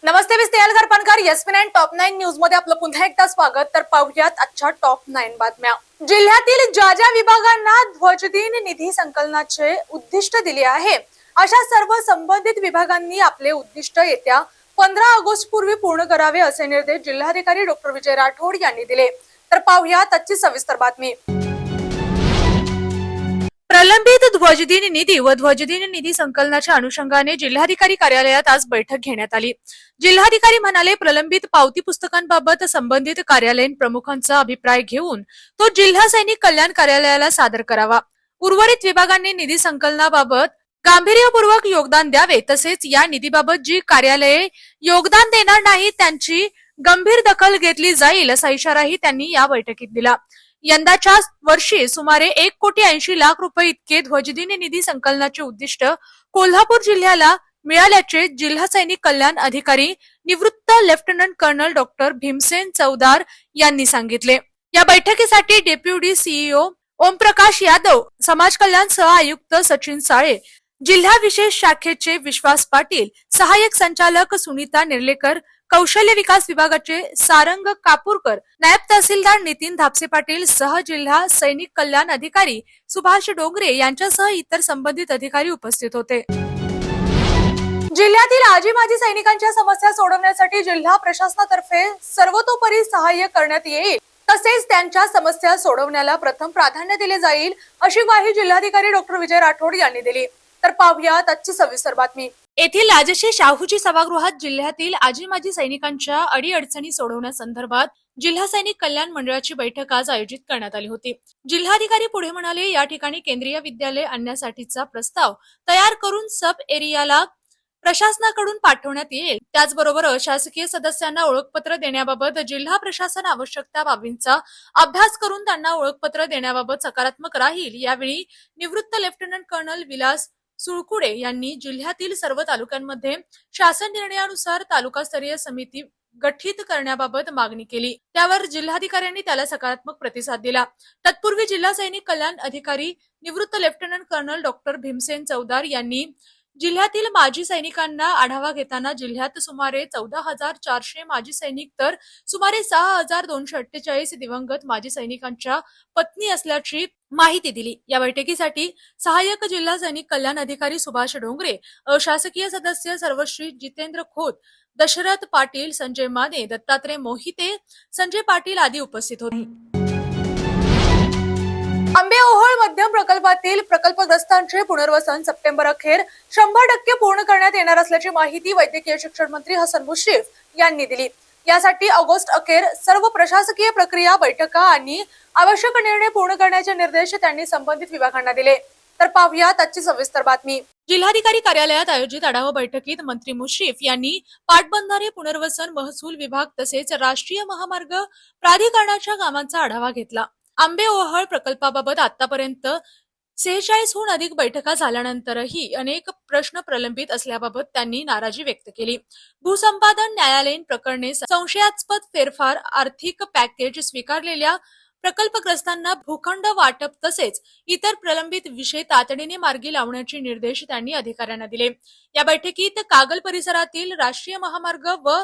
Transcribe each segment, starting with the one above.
नमस्ते, मी Snehal खरपानकर. येस9 top 9 news मध्ये आपलं पुन्हा एकदा स्वागत. तर पाहूयात आजच्या टॉप 9 बातम्या. जिल्ह्यातील ज्या विभागांना ध्वजदिन निधी संकलनाचे उद्दिष्ट दिले आहे, अशा सर्व संबंधित विभागांनी आपले उद्दिष्ट येत्या 15 ऑगस्ट पूर्वी पूर्ण करावे, असे निर्देश जिल्हाधिकारी डॉक्टर विजय राठोड यांनी दिले. तर पाहूयात आजची सविस्तर बातमी. प्रलंबित ध्वजदिन निधी व ध्वजदिन निधी संकलनाच्या अनुषंगाने जिल्हाधिकारी कार्यालयात आज बैठक घेण्यात आली. जिल्हाधिकारी म्हणाले, प्रलंबित पावती पुस्तकांबाबत संबंधित कार्यालयीन प्रमुखांचा अभिप्राय घेऊन तो जिल्हा सैनिक कल्याण कार्यालयाला सादर करावा. उर्वरित विभागांनी निधी संकलनाबाबत गांभीर्यपूर्वक योगदान द्यावे. तसेच या निधीबाबत जी कार्यालये योगदान देणार नाही त्यांची गंभीर दखल घेतली जाईल, असा इशाराही त्यांनी या बैठकीत दिला. यंदाच्या वर्षी सुमारे 1,80,00,000 रुपये इतके ध्वजदिन निधी संकलनाचे उद्दिष्ट कोल्हापूर जिल्ह्याला मिळाल्याचे जिल्हा सैनिक कल्याण अधिकारी निवृत्त lieutenant colonel doctor Bhimsen Chavdar यांनी सांगितले. या बैठकीसाठी डेप्युटी सीईओ ओमप्रकाश यादव, समाज कल्याण सह आयुक्त सचिन साळे, जिल्हा विशेष शाखेचे विश्वास पाटील, सहाय्यक संचालक सुनीता निर्लेकर, कौशल्य विकास विभागाचे सारंग कापूरकर, नायब तहसीलदार नितीन धापसे पाटील सह जिल्हा सैनिक कल्याण अधिकारी सुभाष डोंगरे यांच्यासह इतर संबंधित अधिकारी उपस्थित होते. जिल्ह्यातील आजी माजी सैनिकांच्या समस्या सोडवण्यासाठी जिल्हा प्रशासनातर्फे सर्वतोपरी सहाय्य करण्यात येईल. तसेच त्यांच्या समस्या सोडवण्याला प्रथम प्राधान्य दिले जाईल, अशी ग्वाही जिल्हाधिकारी डॉक्टर विजय राठोड यांनी दिली. तर पाहूयात आजची सविस्तर बातमी. येथील राजश्री शाहूजी सभागृहात जिल्ह्यातील आजी माजी सैनिकांच्या अडीअडचणी सोडवण्यासंदर्भात जिल्हा सैनिक कल्याण मंडळाची बैठक आज आयोजित करण्यात आली होती. जिल्हाधिकारी पुढे म्हणाले, या ठिकाणी केंद्रीय विद्यालय आणण्यासाठीचा प्रस्ताव तयार करून सब एरियाला प्रशासनाकडून पाठवण्यात येईल. त्याचबरोबर अशासकीय सदस्यांना ओळखपत्र देण्याबाबत जिल्हा प्रशासन आवश्यक त्या बाबींचा अभ्यास करून त्यांना ओळखपत्र देण्याबाबत सकारात्मक राहील. यावेळी निवृत्त लेफ्टनंट कर्नल विलास सुळकुडे यांनी जिल्ह्यातील सर्व तालुक्यांमध्ये शासन निर्णयानुसार तालुकास्तरीय समिती गठीत करण्याबाबत मागणी केली. त्यावर जिल्हाधिकाऱ्यांनी त्याला सकारात्मक प्रतिसाद दिला. तत्पूर्वी जिल्हा सैनिक कल्याण अधिकारी निवृत्त lieutenant colonel doctor Bhimsen Chavdar यांनी जिल्ह्यातील माजी सैनिकांना आढावा घेताना जिल्ह्यात सुमारे 14,400 माजी सैनिक तर सुमारे 6,248 दिवंगत माजी सैनिकांच्या पत्नी असल्याची माहिती दिली. या बैठकीसाठी सहाय्यक जिल्हा सैनिक कल्याण अधिकारी सुभाष डोंगरे, अशासकीय सदस्य सर्वश्री जितेंद्र खोत, दशरथ पाटील, संजय माने, दत्तात्रय मोहिते, संजय पाटील आदी उपस्थित होते. आंबेओहोळ मध्यम प्रकल्पातील प्रकल्पग्रस्तांचे पुनर्वसन सप्टेंबर अखेर 100% पूर्ण करण्यात येणार असल्याची माहिती वैद्यकीय शिक्षण मंत्री हसन मुश्रीफ यांनी दिली. यासाठी ऑगस्ट अखेर सर्व प्रशासकीय प्रक्रिया, बैठका आणि आवश्यक निर्णय पूर्ण करण्याचे निर्देश त्यांनी संबंधित विभागांना दिले. तर पाहूयात आजची सविस्तर बातमी. जिल्हाधिकारी कार्यालयात आयोजित आढावा बैठकीत मंत्री मुश्रीफ यांनी पाटबंधारे पुनर्वसन, महसूल विभाग तसेच राष्ट्रीय महामार्ग प्राधिकरणाच्या कामांचा आढावा घेतला. आंबेओहोळ प्रकल्पाबाबत आतापर्यंत 46हून अधिक बैठका झाल्यानंतरही अनेक प्रश्न प्रलंबित असल्याबाबत त्यांनी नाराजी व्यक्त केली. भूसंपादन, न्यायालयीन प्रकरणे, संशयास्पद फेरफार, आर्थिक पॅकेज स्वीकारलेल्या प्रकल्पग्रस्तांना भूखंड वाटप तसेच इतर प्रलंबित विषय तातडीने मार्गी लावण्याचे निर्देश त्यांनी अधिकाऱ्यांना दिले. या बैठकीत कागल परिसरातील राष्ट्रीय महामार्ग व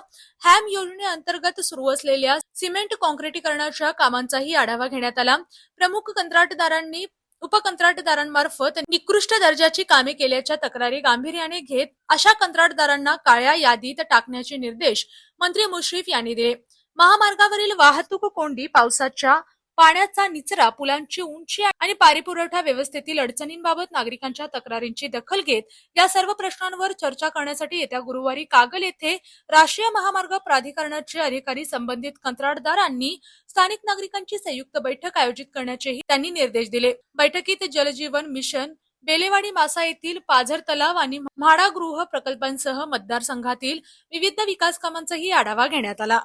हॅम योजनेअंतर्गत सुरू असलेल्या सिमेंट कॉन्क्रिटीकरणाच्या कामांचाही आढावा घेण्यात आला. प्रमुख कंत्राटदारांनी उपकंत्राटदारांमार्फत निकृष्ट दर्जाची कामे केल्याच्या तक्रारी गांभीर्याने घेत अशा कंत्राटदारांना काळ्या यादीत टाकण्याचे निर्देश मंत्री मुश्रीफ यांनी दिले. महामार्गावरील वाहतूक कोंडी, पावसाच्या पाण्याचा निचरा, पुलांची उंची आणि पाणीपुरवठा व्यवस्थेतील अडचणींबाबत नागरिकांच्या तक्रारींची दखल घेत या सर्व प्रश्नांवर चर्चा करण्यासाठी येत्या गुरुवारी कागल येथे राष्ट्रीय महामार्ग प्राधिकरणाचे अधिकारी, संबंधित कंत्राटदारांनी स्थानिक नागरिकांची संयुक्त बैठक आयोजित करण्याचेही त्यांनी निर्देश दिले. बैठकीत जलजीवन मिशन, बेलेवाडी मासा येथील पाझर तलाव आणि म्हाडा गृह प्रकल्पांसह मतदारसंघातील विविध विकास कामांचाही आढावा घेण्यात आला.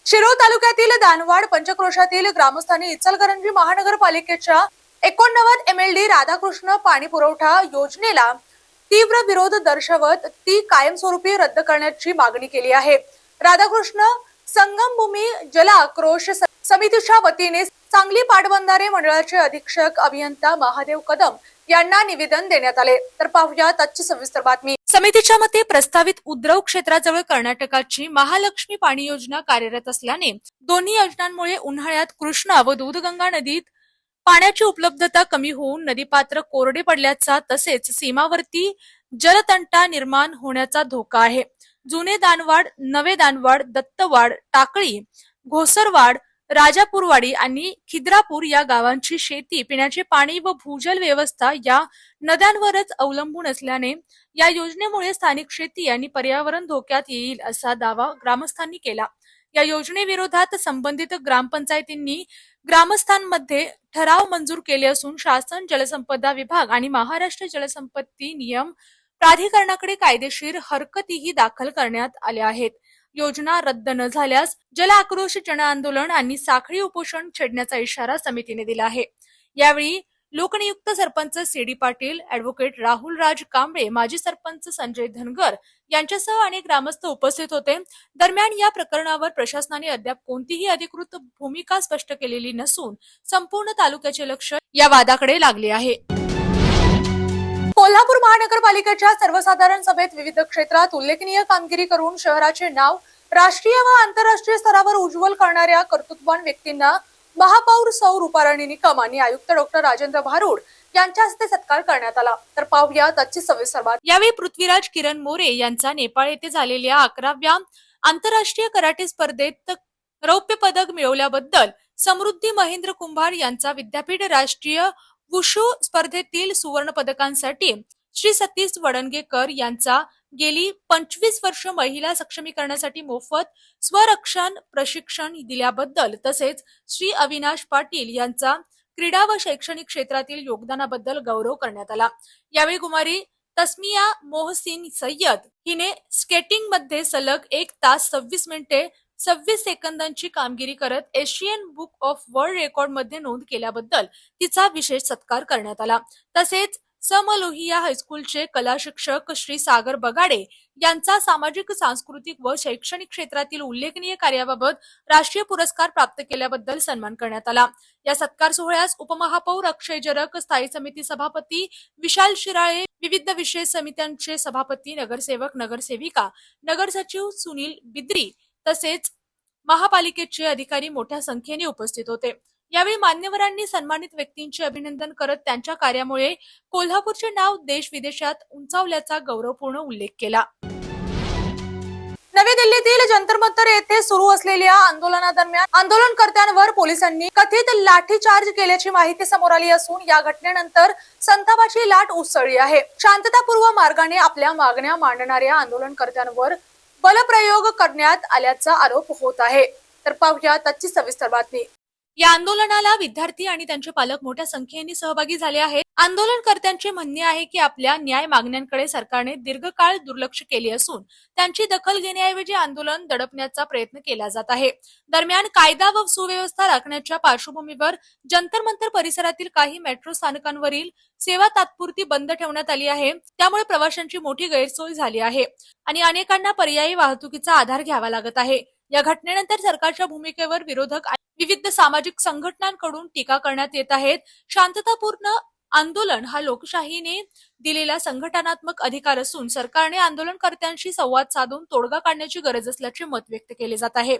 शिरोळ तालुक्यातील दानवाड पंचक्रोशातील ग्रामस्थांनी इचलकरंजी महानगरपालिकेच्या 89 MLD राधाकृष्ण पाणी पुरवठा योजनेला तीव्र विरोध दर्शवत ती कायमस्वरूपी रद्द करण्याची मागणी केली आहे. राधाकृष्ण संगमभूमी जल आक्रोश समितीच्या वतीने सांगली पाटबंधारे मंडळाचे अधीक्षक अभियंता महादेव कदम यांना निवेदन देण्यात आले. तर पाहूया आजची सविस्तर बातमी. समितीच्या मते प्रस्तावित उद्रव क्षेत्राजवळ कर्नाटकाची महालक्ष्मी पाणी योजना कार्यरत असल्याने दोन्ही योजनांमुळे उन्हाळ्यात कृष्णा व दूधगंगा नदीत पाण्याची उपलब्धता कमी होऊन नदीपात्र कोरडे पडल्याचा तसेच सीमावर्ती जलतंटा निर्माण होण्याचा धोका आहे. जुने दानवाड, नवे दानवाड, दत्तवाड, टाकळी, घोसरवाड, राजापूरवाडी आणि खिद्रापूर या गावांची शेती, पिण्याचे पाणी व भूजल व्यवस्था या नद्यांवरच अवलंबून असल्याने या योजनेमुळे स्थानिक शेती आणि पर्यावरण धोक्यात येईल असा दावा ग्रामस्थांनी केला. या योजनेविरोधात संबंधित ग्रामपंचायतींनी ग्रामस्थांमध्ये ठराव मंजूर केले असून शासन, जलसंपदा विभाग आणि महाराष्ट्र जलसंपत्ती नियम प्राधिकरणाकडे कायदेशीर हरकतीही दाखल करण्यात आल्या आहेत. योजना रद्द न झाल्यास जल आक्रोश जन आंदोलन आणि साखळी उपोषण छेडण्याचा इशारा समितीने दिला आहे. यावेळी लोकनियुक्त सरपंच सी.डी. पाटील, ॲडव्होकेट राहुल राज कांबळे, माजी सरपंच संजय धनगर यांच्यासह अनेक ग्रामस्थ उपस्थित होते. दरम्यान या प्रकरणावर प्रशासनाने अद्याप कोणतीही अधिकृत भूमिका स्पष्ट केलेली नसून संपूर्ण तालुक्याचे लक्ष या वादाकडे लागले आहे. कोल्हापूर महानगरपालिकेच्या सर्वसाधारण सभेत विविध क्षेत्रात उल्लेखनीय कामगिरी करून शहराचे नाव राष्ट्रीय व आंतरराष्ट्रीय स्तरावर उज्ज्वल करणाऱ्या कर्तृत्ववान व्यक्तींना महापौर सौ रुपाराणी निकम आणि आयुक्त डॉक्टर राजेंद्र भारुड यांच्या हस्ते सत्कार करण्यात आला. तर पाहूया आजची सविस्तर बातमी. यावेळी पृथ्वीराज किरण मोरे यांचा नेपाळ येथे झालेल्या 11व्या आंतरराष्ट्रीय कराटे स्पर्धेत रौप्य पदक मिळवल्याबद्दल, समृद्धी महेंद्र कुंभार यांचा विद्यापीठ राष्ट्रीय वुशू स्पर्धेतील सुवर्ण पदकांसाठी, श्री सतीश वडणगेकर यांचा गेली 25 वर्ष महिला सक्षमीकरणासाठी मोफत स्वरक्षण प्रशिक्षण दिल्याबद्दल, तसेच श्री अविनाश पाटील यांचा क्रीडा व शैक्षणिक क्षेत्रातील योगदानाबद्दल गौरव करण्यात आला. यावेळी कुमारी तस्मिया मोहसिन सय्यद हिने स्केटिंग मध्ये सलग 1 तास 26 मिनिटे 26 सेकंदांची कामगिरी करत Asian book of world record मध्ये नोंद केल्याबद्दल तिचा विशेष सत्कार करण्यात आला. तसेच समलोहिया हायस्कूलचे कला शिक्षक श्री सागर बगाडे यांचा सामाजिक, सांस्कृतिक व शैक्षणिक क्षेत्रातील उल्लेखनीय कार्याबाबत राष्ट्रीय पुरस्कार प्राप्त केल्याबद्दल सन्मान करण्यात आला. या सत्कार सोहळ्यास उपमहापौर अक्षय जरक, स्थायी समिती सभापती विशाल शिराळे, विविध विषय समित्यांचे सभापती, नगरसेवक, नगरसेविका, नगरसचिव सुनील बिद्री तसेच महापालिकेचे अधिकारी मोठ्या संख्येने उपस्थित होते. यावेळी मान्यवरांनी सन्मानित व्यक्तींचे अभिनंदन करत त्यांच्या कार्यामुळे कोल्हापूरचे नाव देश विदेशात उंचावल्याचा गौरवपूर्ण उल्लेख केला. नवी दिल्लीतील जंतर मंतर येथे सुरू असलेल्या आंदोलनादरम्यान आंदोलनकर्त्यांवर पोलिसांनी कथित लाठीचार्ज केल्याची माहिती समोर आली असून या घटनेनंतर संतापाची लाट उसळली आहे. शांततापूर्व मार्गाने आपल्या मागण्या मांडणाऱ्या आंदोलनकर्त्यांवर बलप्रयोग करण्यात आल्याचा आरोप होत आहे. तर पाहूया आजची सविस्तर बातमी. या आंदोलनाला विद्यार्थी आणि त्यांचे पालक मोठ्या संख्येने सहभागी झाले आहेत. आंदोलनकर्त्यांचे म्हणणे आहे की आपल्या न्याय मागण्यांकडे सरकारने दीर्घकाळ दुर्लक्ष केले असून त्यांची दखल घेण्याऐवजी आंदोलन दडपण्याचा प्रयत्न केला जात आहे. दरम्यान कायदा व सुव्यवस्था राखण्याच्या पार्श्वभूमीवर जंतर मंतर परिसरातील काही मेट्रो स्थानकांवरील सेवा तात्पुरती बंद ठेवण्यात आली आहे. त्यामुळे प्रवाशांची मोठी गैरसोय झाली आहे आणि अनेकांना पर्यायी वाहतुकीचा आधार घ्यावा लागत आहे. या घटनेनंतर सरकारच्या भूमिकेवर विरोधक आणि विविध सामाजिक संघटनांकडून टीका करण्यात येत आहेत. शांततापूर्ण आंदोलन हा लोकशाहीने दिलेला संघटनात्मक अधिकार असून सरकारने आंदोलनकर्त्यांशी संवाद साधून तोडगा काढण्याची गरज असल्याचे मत व्यक्त केले जात आहे.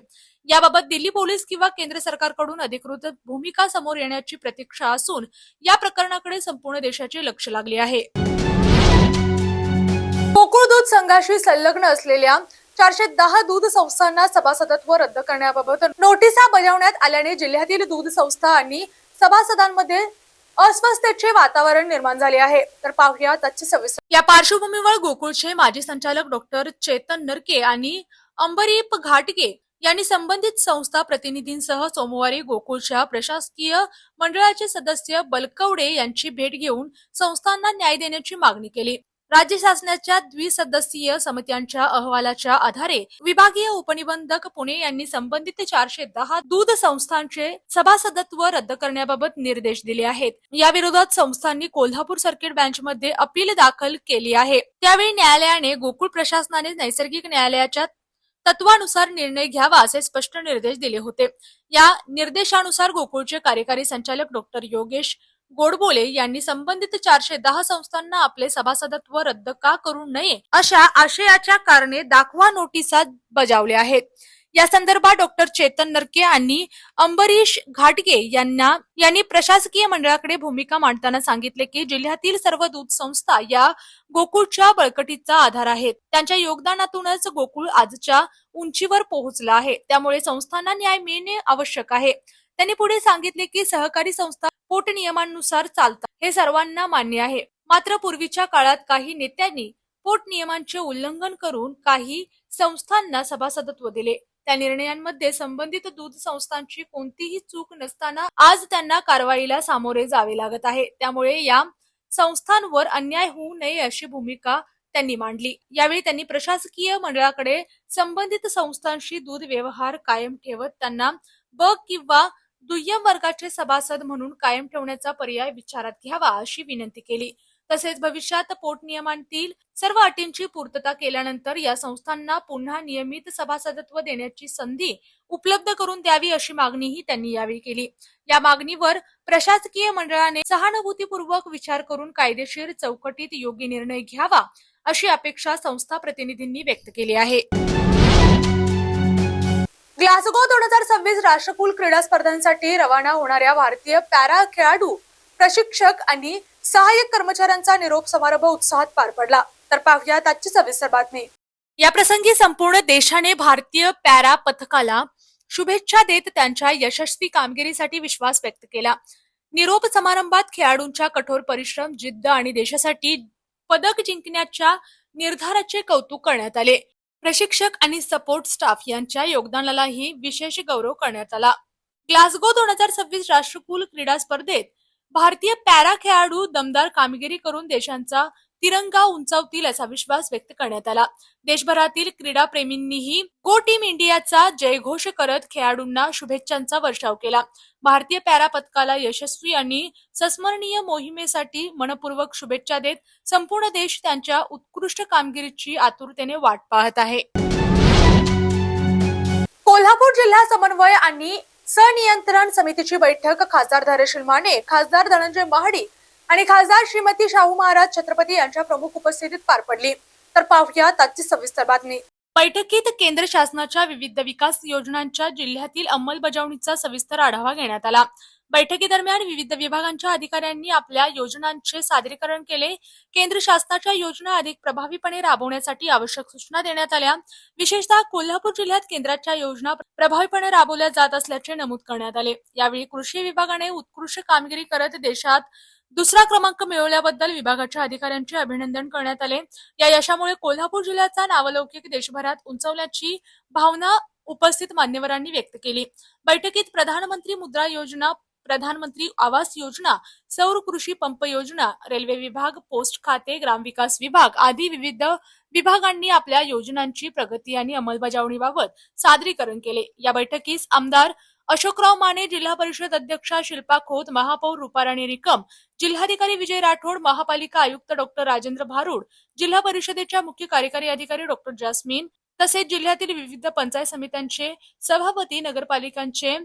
याबाबत दिल्ली पोलीस किंवा केंद्र सरकारकडून अधिकृत भूमिका समोर येण्याची प्रतीक्षा असून या प्रकरणाकडे संपूर्ण देशाचे लक्ष लागले आहे. गोकुळ दूध संघाशी संलग्न असलेल्या 410 दूध संस्थांना सभासदत्व रद्द करण्याबाबत नोटिसा बजावण्यात आल्याने जिल्ह्यातील दूध संस्था आणि सभासदांमध्ये अस्वस्थतेचे वातावरण निर्माण झाले आहे. तर पाहूया आजची सविस्तर. या पार्श्वभूमीवर गोकुळचे माजी संचालक डॉक्टर चेतन नरके आणि अंबरीप घाटगे यांनी संबंधित संस्था प्रतिनिधींसह सोमवारी गोकुळच्या प्रशासकीय मंडळाचे सदस्य बलकवडे यांची भेट घेऊन संस्थांना न्याय देण्याची मागणी केली. राज्य शासनाच्या द्विसदस्यीय समित्यांच्या अहवालाच्या आधारे विभागीय उपनिबंधक पुणे यांनी संबंधित 410 दूध संस्थांचे सभासदत्व रद्द करण्याबाबत निर्देश दिले आहेत. या विरोधात संस्थांनी कोल्हापूर सर्किट बेंचमध्ये अपील दाखल केली आहे. त्यावेळी न्यायालयाने गोकुळ प्रशासनाने नैसर्गिक न्यायालयाच्या तत्वानुसार निर्णय घ्यावा असे स्पष्ट निर्देश दिले होते. या निर्देशानुसार गोकुळचे कार्यकारी संचालक डॉक्टर योगेश गोडबोले यांनी संबंधित 410 संस्थांना आपले सभासदत्व रद्द का करू नये अशा आशयाच्या कारणे दाखवा नोटिसा बजावल्या आहेत। या संदर्भात डॉक्टर चेतन नरके आणि अंबरीश घाटगे यांनी प्रशासकीय मंडळाकडे भूमिका मांडताना सांगितले की जिल्ह्यातील सर्व दूध संस्था या गोकुळच्या बळकटीचा आधार आहेत। त्यांच्या योगदानातूनच गोकुळ आजच्या उंचीवर पोहोचला आहे। त्यामुळे संस्थांना न्याय मिळणे आवश्यक आहे। त्यांनी पुढे सांगितले की सहकारी संस्था पोट नियमांनुसार चालतात हे सर्वांना मान्य आहे। मात्र पूर्वीच्या काळात काही नेत्यांनी पोट नियमांचे उल्लंघन करून काही संस्थांना सभासदत्व दिले। त्या निर्णयांमध्ये संबंधित दूध संस्थांची कोणतीही चूक नसताना आज त्यांना कारवाईला सामोरे जावे लागत आहे। त्यामुळे या संस्थांवर अन्याय होऊ नये अशी भूमिका त्यांनी मांडली। यावेळी त्यांनी प्रशासकीय मंडळाकडे संबंधित संस्थांशी दूध व्यवहार कायम ठेवत त्यांना ब किंवा दुय्यम वर्गाचे सभासद म्हणून कायम ठेवण्याचा पर्याय विचारात घ्यावा अशी विनंती केली। तसेच भविष्यात पोट नियमांतील सर्व अटींची पूर्तता केल्यानंतर या संस्थांना पुन्हा नियमित सभासदत्व देण्याची संधी उपलब्ध करून द्यावी अशी मागणीही त्यांनी यावेळी केली। या मागणीवर प्रशासकीय मंडळाने सहानुभूतीपूर्वक विचार करून कायदेशीर चौकटीत योग्य निर्णय घ्यावा अशी अपेक्षा संस्था प्रतिनिधींनी व्यक्त केली आहे। ग्लासगो 2026 राष्ट्रकुल क्रीडा स्पर्धांसाठी रवाना होणाऱ्या भारतीय पॅरा खेळाडू, प्रशिक्षक आणि सहाय्यक कर्मचाऱ्यांचा निरोप समारंभ उत्साहात पार पडला। तर पाहूयात आजची सविस्तर बातमी। या प्रसंगी संपूर्ण देशाने भारतीय पॅरा पथकाला शुभेच्छा देत त्यांच्या यशस्वी कामगिरीसाठी विश्वास व्यक्त केला। निरोप समारंभात खेळाडूंच्या कठोर परिश्रम, जिद्द आणि देशासाठी पदक जिंकण्याच्या निर्धाराचे कौतुक करण्यात आले। प्रशिक्षक आणि सपोर्ट स्टाफ यांच्या योगदानालाही विशेष गौरव करण्यात आला। ग्लासगो 2026 राष्ट्रकुल क्रीडा स्पर्धेत भारतीय पॅरा खेळाडू दमदार कामगिरी करून देशाचा तिरंगा उंचावतील असा विश्वास व्यक्त करण्यात आला। देशभरातील क्रीडा प्रेमींनीही गो टीम इंडियाचा जयघोष करत खेळाडूंना शुभेच्छांचा वर्षाव केला। भारतीय पॅरा पथकाला यशस्वी आणि संस्मरणीय मोहिमेसाठी मनपूर्वक शुभेच्छा देत संपूर्ण देश त्यांच्या उत्कृष्ट कामगिरीची आतुरतेने वाट पाहत आहे। कोल्हापूर जिल्हा समन्वय आणि सनियंत्रण समितीची बैठक खासदार धैर्यशील माने, खासदार धनंजय महाडिक आणि खासदार श्रीमती शाहू महाराज छत्रपती यांच्या प्रमुख उपस्थितीत पार पडली। तर पाहूयात आजची सविस्तर बातमी। बैठकीत केंद्र शासनाच्या विविध विकास योजनांच्या जिल्ह्यातील अंमलबजावणीचा सविस्तर आढावा घेण्यात आला। बैठकीदरम्यान विविध विभागांच्या अधिकाऱ्यांनी आपल्या योजनांचे सादरीकरण केले। केंद्र शासनाच्या योजना अधिक प्रभावीपणे राबवण्यासाठी आवश्यक सूचना देण्यात आल्या। विशेषतः कोल्हापूर जिल्ह्यात केंद्राच्या योजना प्रभावीपणे राबवल्या जात असल्याचे नमूद करण्यात आले। यावेळी कृषी विभागाने उत्कृष्ट कामगिरी करत देशात दुसरा क्रमांक मिळवल्याबद्दल विभागाच्या अधिकाऱ्यांचे अभिनंदन करण्यात आले। या यशामुळे कोल्हापूर जिल्ह्याचा नावलौकिक देशभरात उंचावल्याची भावना उपस्थित मान्यवरांनी व्यक्त केली। बैठकीत प्रधानमंत्री मुद्रा योजना, प्रधानमंत्री आवास योजना, सौर कृषी पंप योजना, रेल्वे विभाग, पोस्ट खाते, ग्रामविकास विभाग आदी विविध विभागांनी आपल्या योजनांची प्रगती आणि अंमलबजावणीबाबत सादरीकरण केले। या बैठकीस आमदार अशोकराव माने, जिल्हा परिषद अध्यक्षा शिल्पा खोत, महापौर रुपाराणी निकम, जिल्हाधिकारी विजय राठोड, महापालिका आयुक्त डॉक्टर राजेंद्र भारुड, जिल्हा परिषदेच्या मुख्य कार्यकारी अधिकारी डॉक्टर जास्मिन तसेच जिल्ह्यातील विविध पंचायत समित्यांचे सभापती, नगरपालिकांचे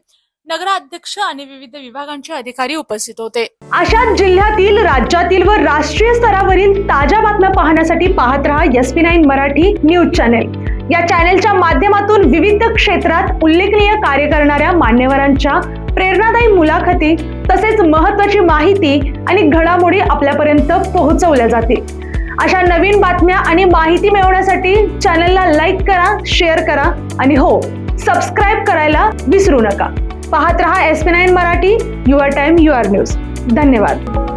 नगराध्यक्ष आणि विविध विभागांचे अधिकारी उपस्थित होते। अशा जिल्ह्यातील, राज्यातील व राष्ट्रीय स्तरावरील ताज्या बातम्या पाहण्यासाठी पाहत रहा SP9 मराठी न्यूज चॅनेल। या चॅनेलच्या माध्यमातून विविध क्षेत्रात उल्लेखनीय कार्य करणाऱ्या मान्यवरांच्या प्रेरणादायी मुलाखती तसेच महत्त्वाची माहिती आणि घडामोडी आपल्यापर्यंत पोहोचवल्या जातील। अशा नवीन बातम्या आणि माहिती मिळवण्यासाठी चॅनेलला लाईक करा, शेअर करा आणि हो, सबस्क्राईब करायला विसरू नका। पाहत रहा SP9 Marathi, your time your news. धन्यवाद।